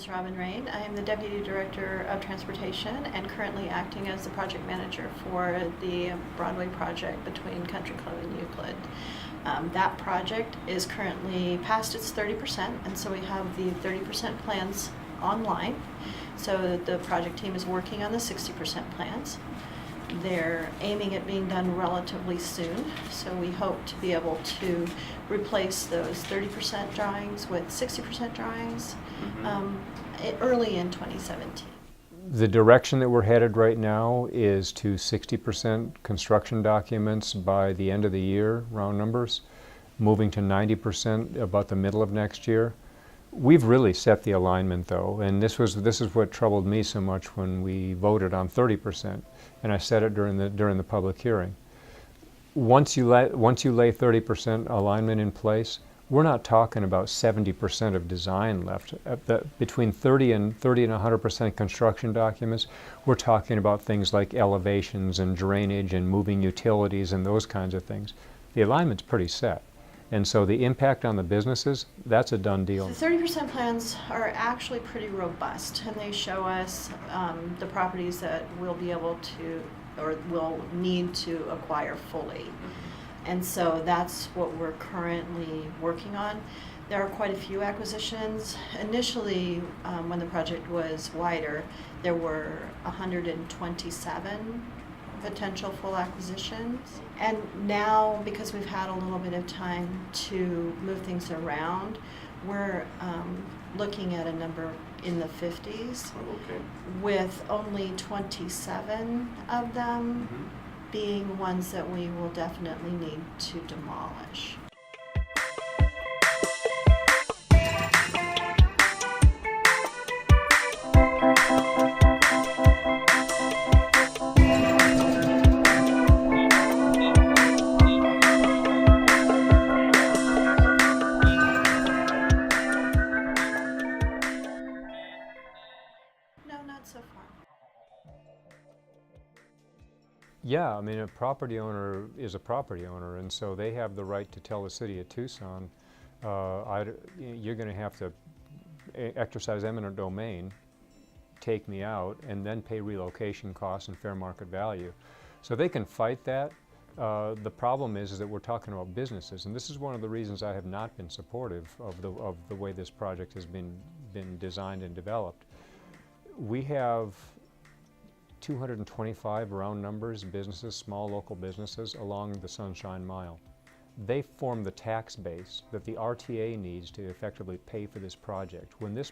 is Robin Rain. I am the Deputy Director of Transportation and currently acting as the project manager for the Broadway project between Country Club and Euclid. That project is currently past its 30%, and so we have the 30% plans online. So the project team is working on the 60% plans. They're aiming at being done relatively soon, so we hope to be able to replace those 30% drawings with 60% drawings early in 2017. The direction that we're headed right now is to 60% construction documents by the end of the year, round numbers, moving to 90% about the middle of next year. We've really set the alignment though, and this is what troubled me so much when we voted on 30%, and I said it during the public hearing. Once you lay 30% alignment in place, we're not talking about 70% of design left. Between 30 and 100% construction documents, we're talking about things like elevations and drainage and moving utilities and those kinds of things. The alignment's pretty set. And so the impact on the businesses, that's a done deal. The 30% plans are actually pretty robust, and they show us the properties that we'll be able to or will need to acquire fully. And so that's what we're currently working on. There are quite a few acquisitions. Initially, when the project was wider, there were 127 potential full acquisitions. And now, because we've had a little bit of time to move things around, we're looking at a number in the 50s, with only 27 of them being ones that we will definitely need to demolish. No, not so far. Yeah, I mean, a property owner is a property owner, and so they have the right to tell the city of Tucson, you're going to have to exercise eminent domain, take me out, and then pay relocation costs and fair market value. So they can fight that. The problem is that we're talking about businesses, and this is one of the reasons I have not been supportive of the way this project has been designed and developed. We have 225 round numbers businesses, small local businesses along the Sunshine Mile. They form the tax base that the RTA needs to effectively pay for this project. When this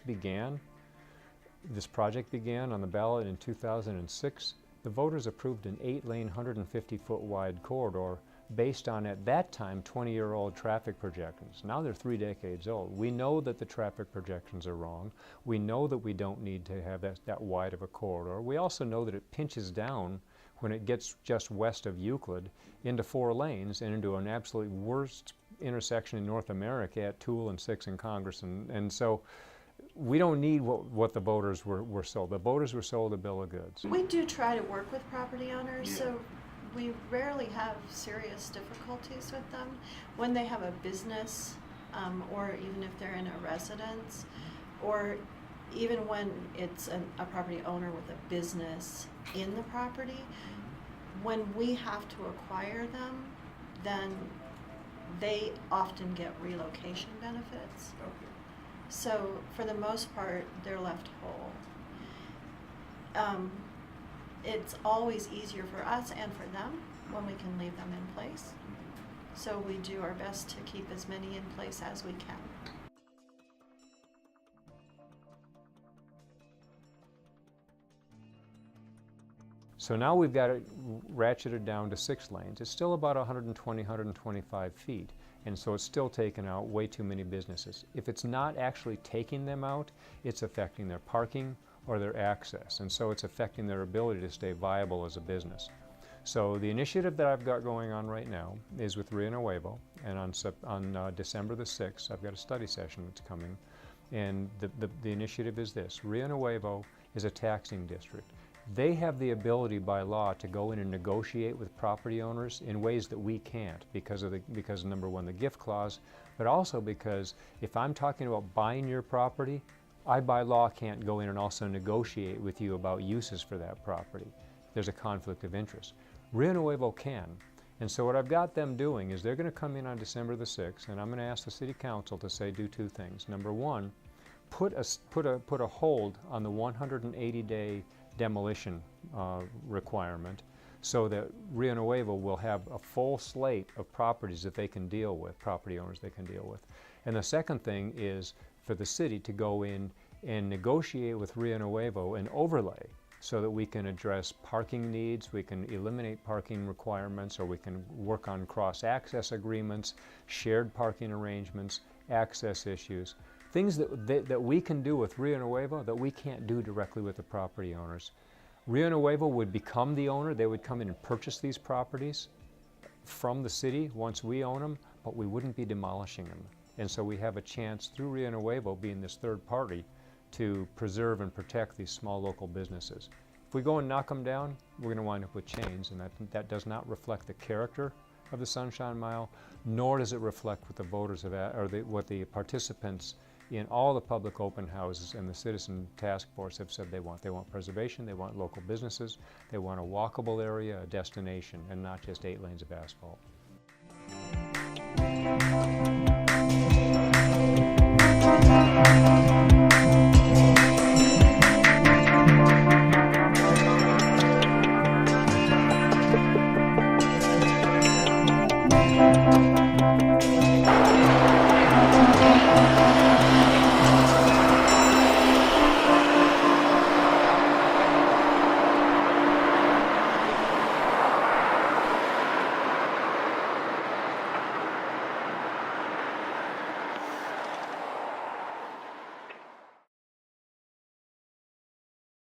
project began on the ballot in 2006, the voters approved an 8-lane, 150-foot wide corridor based on, at that time, 20-year-old traffic projections. Now they're 3 decades old. We know that the traffic projections are wrong. We know that we don't need to have that wide of a corridor. We also know that it pinches down when it gets just west of Euclid into 4 lanes and into an absolutely worst intersection in North America at Toole and 6th and Congress. And so we don't need what the voters were sold. The voters were sold a bill of goods. We do try to work with property owners, so we rarely have serious difficulties with them. When they have a business, or even if they're in a residence, or even when it's a property owner with a business in the property, when we have to acquire them, then they often get relocation benefits. So for the most part, they're left whole. It's always easier for us and for them when we can leave them in place. So we do our best to keep as many in place as we can. So now we've got it ratcheted down to 6 lanes. It's still about 120, 125 feet. And so it's still taking out way too many businesses. If it's not actually taking them out, it's affecting their parking or their access. And so it's affecting their ability to stay viable as a business. So the initiative that I've got going on right now is with Rio Nuevo. And on December the 6th, I've got a study session that's coming. And the initiative is this. Rio Nuevo is a taxing district. They have the ability by law to go in and negotiate with property owners in ways that we can't because number one, the gift clause, but also because if I'm talking about buying your property, I by law can't go in and also negotiate with you about uses for that property. There's a conflict of interest. Rio Nuevo can. And so what I've got them doing is they're going to come in on December the 6th, and I'm going to ask the City Council to say do two things. Number one, put a hold on the 180-day demolition requirement, so that Rio Nuevo will have a full slate of properties that they can deal with, property owners they can deal with. And the second thing is for the city to go in and negotiate with Rio Nuevo an overlay so that we can address parking needs, we can eliminate parking requirements, or we can work on cross-access agreements, shared parking arrangements, access issues, things that we can do with Rio Nuevo that we can't do directly with the property owners. Rio Nuevo would become the owner. They would come in and purchase these properties from the city once we own them, but we wouldn't be demolishing them. And so we have a chance through Rio Nuevo being this third party to preserve and protect these small local businesses. If we go and knock them down, we're going to wind up with chains, and that does not reflect the character of the Sunshine Mile, nor does it reflect what the voters have, what the participants in all the public open houses and the citizen task force have said they want. They want preservation, they want local businesses, they want a walkable area, a destination, and not just 8 lanes of asphalt.